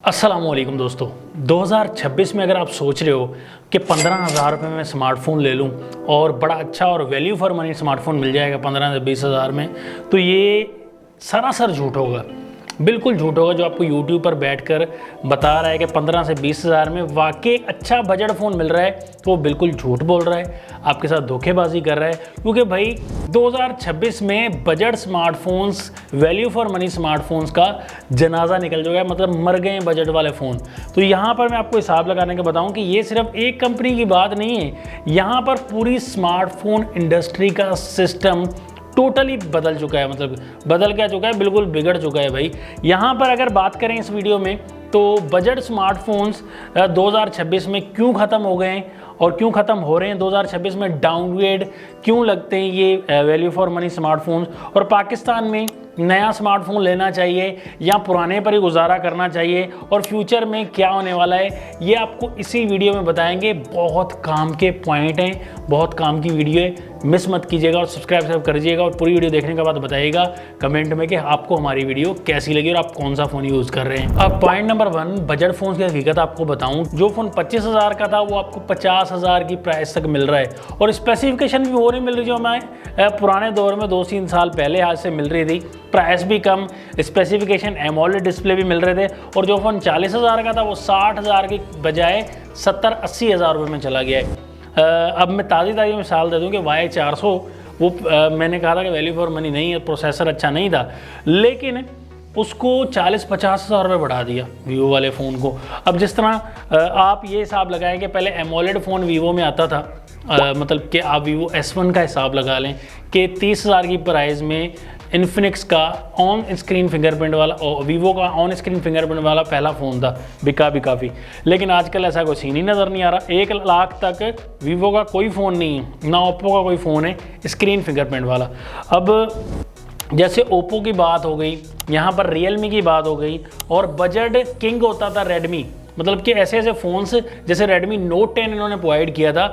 अस्सलामुअलैकुम दोस्तों। 2026 में अगर आप सोच रहे हो कि 15,000 रुपये में स्मार्टफोन ले लूं और बड़ा अच्छा और वैल्यू फॉर मनी स्मार्टफोन मिल जाएगा 15 से 20,000 में, तो ये सरासर झूठ होगा, बिल्कुल झूठ होगा। जो आपको YouTube पर बैठकर बता रहा है कि 15 से 20,000 में वाकई अच्छा बजट फ़ोन मिल रहा है, तो वो बिल्कुल झूठ बोल रहा है, आपके साथ धोखेबाजी कर रहा है। क्योंकि भाई 2026 में budget smartphones, value for money smartphones का जनाजा निकल चुका है, मतलब मर गए बजट वाले फ़ोन। तो यहाँ पर मैं आपको हिसाब लगाने के बताऊँ कि ये सिर्फ एक कंपनी की बात नहीं है, यहाँ पर पूरी स्मार्टफोन इंडस्ट्री का सिस्टम टोटली बदल चुका है। मतलब बदल क्या चुका है, बिल्कुल बिगड़ चुका है भाई। यहाँ पर अगर बात करें इस वीडियो में, तो बजट स्मार्टफोन्स 2026 में क्यों ख़त्म हो गए हैं और क्यों ख़त्म हो रहे हैं, 2026 में डाउनग्रेड क्यों लगते हैं ये वैल्यू फॉर मनी स्मार्टफोन्स, और पाकिस्तान में नया स्मार्टफोन लेना चाहिए या पुराने पर ही गुजारा करना चाहिए, और फ्यूचर में क्या होने वाला है, ये आपको इसी वीडियो में बताएंगे। बहुत काम के पॉइंट हैं, बहुत काम की वीडियो है, मिस मत कीजिएगा और सब्सक्राइब कर दीजिएगा। और पूरी वीडियो देखने के बाद बताइएगा कमेंट में कि आपको हमारी वीडियो कैसी लगी और आप कौन सा फ़ोन यूज़ कर रहे हैं। अब पॉइंट नंबर 1, बजट फ़ोन की हकीकत आपको बताऊं। जो फ़ोन 25,000 का था वो आपको 50,000 की प्राइस तक मिल रहा है, और स्पेसिफिकेशन भी वो नहीं मिल रही जो हमें पुराने दौर में 2-3 साल पहले आज से मिल रही थी। प्राइस भी कम, स्पेसिफिकेशन एमोलेड डिस्प्ले भी मिल रहे थे, और जो फ़ोन 40,000 का था वो 60,000 की बजाय 70-80,000 रुपये में चला गया है। अब मैं ताज़ी मिसाल दे दूं कि Y400 वो मैंने कहा था कि वैल्यू फॉर मनी नहीं है, प्रोसेसर अच्छा नहीं था, लेकिन उसको 40-50 हज़ार रुपये बढ़ा दिया वीवो वाले फ़ोन को। अब जिस तरह आप ये हिसाब लगाएं कि पहले एमोलेड फ़ोन वीवो में आता था, मतलब कि आप वीवो S1 का हिसाब लगा लें कि 30,000 की प्राइस में इन्फिनिक्स का ऑन स्क्रीन फिंगरप्रिंट वाला, वीवो का ऑन स्क्रीन फिंगरप्रिंट वाला पहला फ़ोन था, बिका भी काफ़ी। लेकिन आजकल ऐसा कोई सीन ही नज़र नहीं आ रहा। 1 लाख तक वीवो का कोई फ़ोन नहीं है, ना ओप्पो का कोई फ़ोन है स्क्रीन फिंगरप्रिंट वाला। अब जैसे ओप्पो की बात हो गई, यहाँ पर रियलमी की बात हो गई, और बजट किंग होता था रेडमी। मतलब कि ऐसे ऐसे फ़ोन्स जैसे रेडमी नोट 10 इन्होंने प्रोवाइड किया था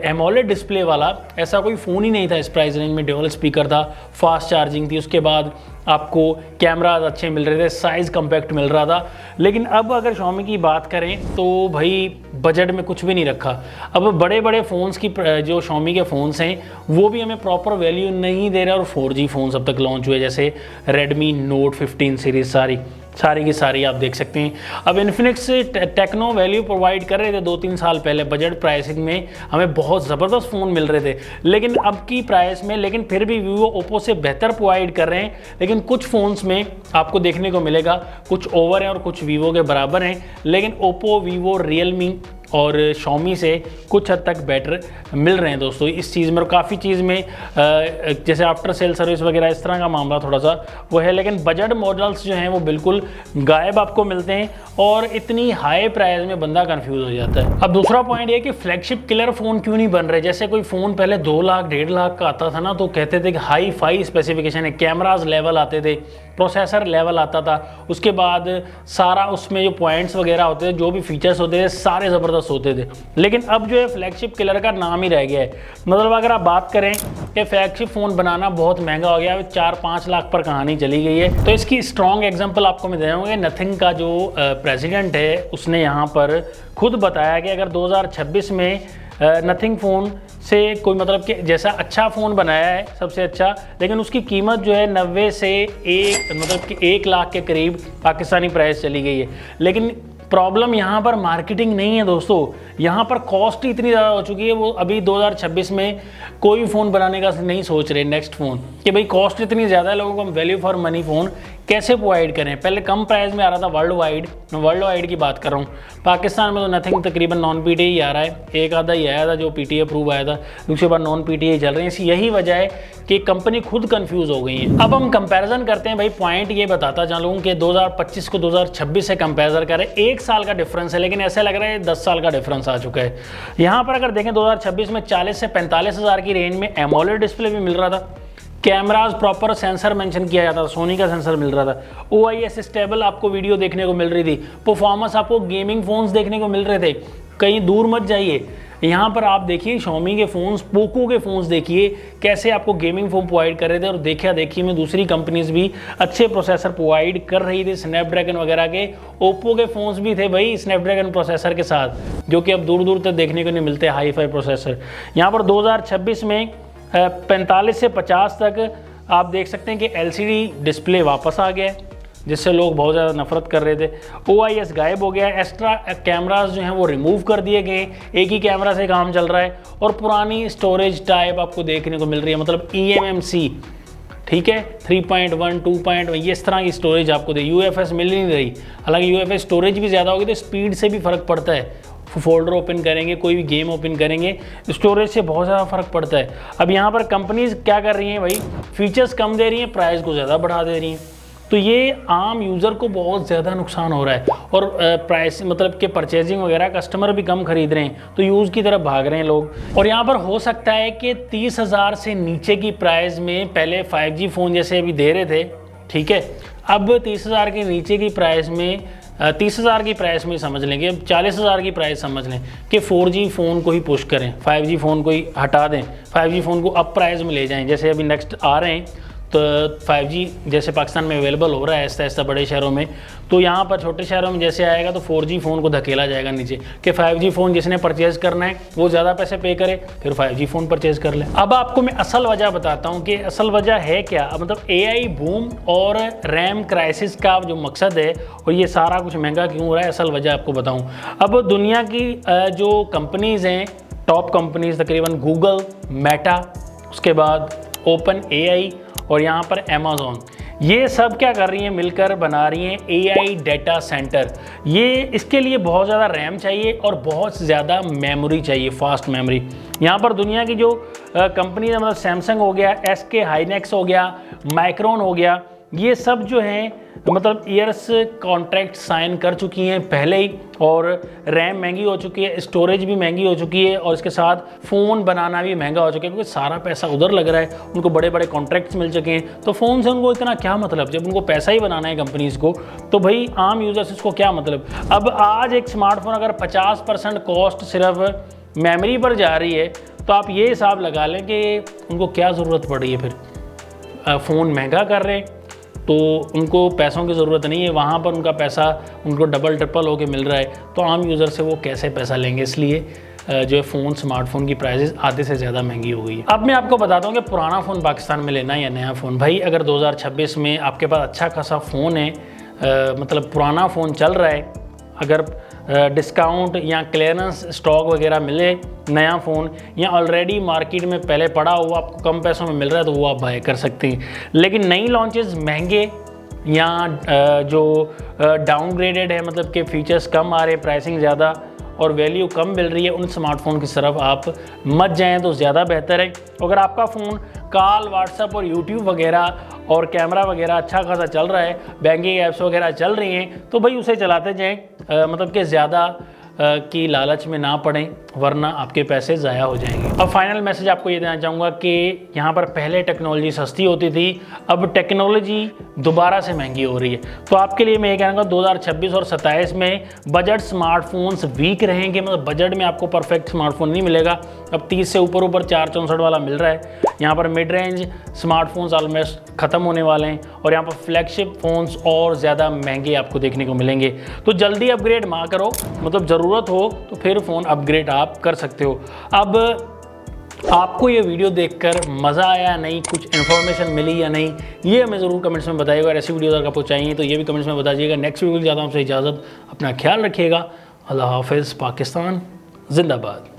एमोलेड डिस्प्ले वाला, ऐसा कोई फ़ोन ही नहीं था इस प्राइस रेंज में। ड्यूअल स्पीकर था, फास्ट चार्जिंग थी, उसके बाद आपको कैमराज अच्छे मिल रहे थे, साइज़ कम्पैक्ट मिल रहा था। लेकिन अब अगर Xiaomi की बात करें तो भाई बजट में कुछ भी नहीं रखा। अब बड़े बड़े फ़ोन्स की जो Xiaomi के फ़ोन्स हैं वो भी हमें प्रॉपर वैल्यू नहीं दे रहे, और 4G फ़ोन्स अब तक लॉन्च हुए, जैसे रेडमी नोट 15 सीरीज़ सारी की सारी आप देख सकते हैं। अब इन्फिनिक्स टेक्नो वैल्यू प्रोवाइड कर रहे थे 2-3 साल पहले, बजट प्राइसिंग में हमें बहुत ज़बरदस्त फ़ोन मिल रहे थे, लेकिन अब की प्राइस में, लेकिन फिर भी वीवो ओप्पो से बेहतर प्रोवाइड कर रहे हैं। लेकिन कुछ फ़ोन्स में आपको देखने को मिलेगा कुछ ओवर हैं और कुछ वीवो के बराबर हैं, लेकिन ओप्पो, वीवो, रियलमी और Xiaomi से कुछ हद तक बेटर मिल रहे हैं दोस्तों इस चीज़ में। और काफ़ी चीज़ में जैसे आफ्टर सेल सर्विस वगैरह इस तरह का मामला थोड़ा सा वो है, लेकिन बजट मॉडल्स जो हैं वो बिल्कुल गायब आपको मिलते हैं, और इतनी हाई प्राइस में बंदा कंफ्यूज हो जाता है। अब दूसरा पॉइंट ये कि फ्लैगशिप किलर फ़ोन क्यों नहीं बन रहे। जैसे कोई फ़ोन पहले 2 लाख 1.5 लाख का आता था ना, तो कहते थे कि हाई फाई स्पेसिफिकेशन है, कैमराज लेवल आते थे, प्रोसेसर लेवल आता था, उसके बाद सारा उसमें जो पॉइंट्स वगैरह होते थे, जो भी फीचर्स होते थे, सारे ज़बरदस्त होते थे। लेकिन अब जो है फ्लैगशिप किलर का नाम ही रह गया है। मतलब अगर आप बात करें कि फ्लैगशिप फ़ोन बनाना बहुत महंगा हो गया है, 4-5 लाख पर कहानी चली गई है। तो इसकी स्ट्रॉन्ग एग्जांपल आपको मैं दे रहा हूँ। नथिंग का जो प्रेसिडेंट है उसने यहाँ पर खुद बताया कि अगर 2026 में नथिंग फ़ोन से कोई, मतलब कि जैसा अच्छा फ़ोन बनाया है सबसे अच्छा, लेकिन उसकी कीमत जो है 90 से 1 लाख के करीब पाकिस्तानी प्राइस चली गई है। लेकिन प्रॉब्लम यहाँ पर मार्केटिंग नहीं है दोस्तों, यहाँ पर कॉस्ट ही इतनी ज़्यादा हो चुकी है। वो अभी 2026 में कोई फ़ोन बनाने का नहीं सोच रहे नेक्स्ट फ़ोन, कि भाई कॉस्ट इतनी ज़्यादा है, लोगों को हम वैल्यू फॉर मनी फ़ोन कैसे प्रोवाइड करें। पहले कम प्राइस में आ रहा था वर्ल्ड वाइड, मैं वर्ल्ड वाइड की बात कर रहा हूँ। पाकिस्तान में तो नथिंग तकरीबन नॉन PTI आ रहा है, एक आधा ही आया था जो PTI अप्रूव आया था, दूसरी बार नॉन PTI चल रहे हैं। यही वजह है कि कंपनी खुद कंफ्यूज हो गई है। अब हम कंपैरिजन करते हैं भाई, पॉइंट ये बताता चलूँ कि 2025 को 2026 से कंपेयर करें, 1 साल का डिफरेंस है, लेकिन ऐसा लग रहा है 10 साल का डिफरेंस आ चुका है। यहाँ पर अगर देखें 2026 में 40 से 45 हज़ार की रेंज में एमोलेड डिस्प्ले भी मिल रहा था, कैमराज प्रॉपर सेंसर मेंशन किया जाता था, सोनी का सेंसर मिल रहा था, OIS स्टेबल आपको वीडियो देखने को मिल रही थी, परफॉर्मेंस आपको गेमिंग फोन्स देखने को मिल रहे थे। कहीं दूर मत जाइए, यहाँ पर आप देखिए Xiaomi के फ़ोन्स, पोको के फ़ोन्स देखिए कैसे आपको गेमिंग फ़ोन प्रोवाइड कर रहे थे, और देखिए में दूसरी कंपनीज भी अच्छे प्रोसेसर प्रोवाइड कर रही थी स्नैपड्रैगन वगैरह के। ओप्पो के फ़ोन्स भी थे भाई स्नैपड्रैगन प्रोसेसर के साथ, जो कि अब दूर दूर तक देखने को नहीं मिलते हाई फाई प्रोसेसर। यहाँ पर 2026 में 45 से 50 तक आप देख सकते हैं कि LCD डिस्प्ले वापस आ गया है, जिससे लोग बहुत ज़्यादा नफरत कर रहे थे। OIS गायब हो गया, एक्स्ट्रा कैमरास जो हैं वो रिमूव कर दिए गए, एक ही कैमरा से काम चल रहा है, और पुरानी स्टोरेज टाइप आपको देखने को मिल रही है, मतलब eMMC, ठीक है, 3.1 2.1 ये इस तरह की स्टोरेज आपको दे। UFS मिल नहीं रही, हालांकि UFS स्टोरेज भी ज़्यादा होगी तो स्पीड से भी फ़र्क पड़ता है। फोल्डर ओपन करेंगे, कोई भी गेम ओपन करेंगे, स्टोरेज से बहुत ज़्यादा फ़र्क पड़ता है। अब यहाँ पर कंपनीज क्या कर रही हैं भाई, फीचर्स कम दे रही हैं, प्राइस को ज़्यादा बढ़ा दे रही हैं, तो ये आम यूज़र को बहुत ज़्यादा नुकसान हो रहा है। और प्राइस मतलब कि परचेजिंग वगैरह कस्टमर भी कम खरीद रहे हैं, तो यूज़ की तरफ भाग रहे हैं लोग। और यहाँ पर हो सकता है कि 30,000 से नीचे की प्राइस में पहले 5G फ़ोन जैसे अभी दे रहे थे, ठीक है, अब 30,000 के नीचे की प्राइस में 30,000 की प्राइस में समझ लेंगे, अब 40,000 की प्राइस समझ लें कि 4G फ़ोन को ही पुश करें, 5G फ़ोन को ही हटा दें, 5G फ़ोन को अप प्राइस में ले जाएं। जैसे अभी नेक्स्ट आ रहे हैं तो 5G जैसे पाकिस्तान में अवेलेबल हो रहा है ऐसा ऐसा बड़े शहरों में, तो यहाँ पर छोटे शहरों में जैसे आएगा तो 4G फ़ोन को धकेला जाएगा नीचे कि 5G फ़ोन जिसने परचेज़ करना है वो ज़्यादा पैसे पे करे, फिर 5G फ़ोन परचेज़ कर ले। अब आपको मैं असल वजह बताता हूँ कि असल वजह है क्या, मतलब AI बूम और रैम क्राइसिस का जो मकसद है और ये सारा कुछ महंगा क्यों हो रहा है, असल वजह आपको बताऊँ। अब दुनिया की जो कंपनीज़ हैं, टॉप कंपनीज़ तकरीबन गूगल, मेटा, उसके बाद OpenAI और यहाँ पर अमेज़ॉन, ये सब क्या कर रही हैं, मिलकर बना रही हैं AI डाटा सेंटर। ये इसके लिए बहुत ज़्यादा रैम चाहिए और बहुत ज़्यादा मेमोरी चाहिए, फास्ट मेमोरी। यहाँ पर दुनिया की जो कंपनी है, मतलब सैमसंग हो गया, SK हाइनेक्स हो गया, माइक्रोन हो गया, ये सब जो हैं मतलब ईयर्स कॉन्ट्रैक्ट साइन कर चुकी हैं पहले ही, और रैम महंगी हो चुकी है, स्टोरेज भी महंगी हो चुकी है, और इसके साथ फ़ोन बनाना भी महंगा हो चुका है, क्योंकि सारा पैसा उधर लग रहा है, उनको बड़े बड़े कॉन्ट्रैक्ट्स मिल चुके हैं। तो फ़ोन से उनको इतना क्या मतलब, जब उनको पैसा ही बनाना है कंपनीज़ को, तो भाई आम यूज़र्स इसको क्या मतलब। अब आज एक स्मार्टफोन अगर 50% कॉस्ट सिर्फ मेमोरी पर जा रही है, तो आप ये हिसाब लगा लें कि उनको क्या ज़रूरत पड़ रही है। फिर फ़ोन महंगा कर रहे हैं तो उनको पैसों की ज़रूरत नहीं है, वहाँ पर उनका पैसा उनको डबल ट्रिपल होके मिल रहा है, तो आम यूज़र से वो कैसे पैसा लेंगे। इसलिए जो है फ़ोन, स्मार्टफोन की प्राइसेस आधे से ज़्यादा महंगी हो गई है। अब मैं आपको बताता हूँ कि पुराना फ़ोन पाकिस्तान में लेना है या नया फ़ोन। भाई अगर 2026 में आपके पास अच्छा खासा फ़ोन है, मतलब पुराना फ़ोन चल रहा है, अगर डिस्काउंट या क्लियरेंस स्टॉक वगैरह मिले, नया फ़ोन या ऑलरेडी मार्केट में पहले पड़ा हुआ आपको कम पैसों में मिल रहा है, तो वो आप बाय कर सकते हैं। लेकिन नई लॉन्चेस महंगे या जो डाउनग्रेडेड है, मतलब कि फीचर्स कम आ रहे, प्राइसिंग ज़्यादा और वैल्यू कम मिल रही है, उन स्मार्टफोन की तरफ आप मत जाएं तो ज़्यादा बेहतर है। अगर आपका फ़ोन कॉल, व्हाट्सएप और यूट्यूब वगैरह और कैमरा वगैरह अच्छा खासा चल रहा है, बैंकिंग ऐप्स वगैरह चल रही हैं, तो भाई उसे चलाते जाएं, मतलब कि ज़्यादा की लालच में ना पड़ें, वरना आपके पैसे ज़ाया हो जाएंगे। अब फाइनल मैसेज आपको ये देना चाहूँगा कि यहाँ पर पहले टेक्नोलॉजी सस्ती होती थी, अब टेक्नोलॉजी दोबारा से महंगी हो रही है। तो आपके लिए मैं ये कहूँगा 2026 और 27 में बजट स्मार्टफोन्स वीक रहेंगे, मतलब बजट में आपको परफेक्ट स्मार्टफोन नहीं मिलेगा। अब 30 से ऊपर 464 वाला मिल रहा है। यहाँ पर मिड रेंज स्मार्टफोन्स ऑलमोस्ट ख़त्म होने वाले हैं, और यहाँ पर फ्लैगशिप फ़ोन्स और ज़्यादा महंगे आपको देखने को मिलेंगे। तो जल्दी अपग्रेड ना करो, मतलब ज़रूरत हो तो फिर फ़ोन अपग्रेड आप कर सकते हो। अब आपको ये वीडियो देखकर मज़ा आया या नहीं, कुछ इन्फॉर्मेशन मिली या नहीं, ये हमें ज़रूर कमेंट्स में बताइएगा। और ऐसी वीडियो अगर आपको चाहिए तो ये भी कमेंट्स में बताइएगा। नेक्स्ट वीडियो ज़्यादा आपसे इजाज़त, अपना ख्याल रखिएगा। अल्लाह हाफ़िज़। पाकिस्तान जिंदाबाद।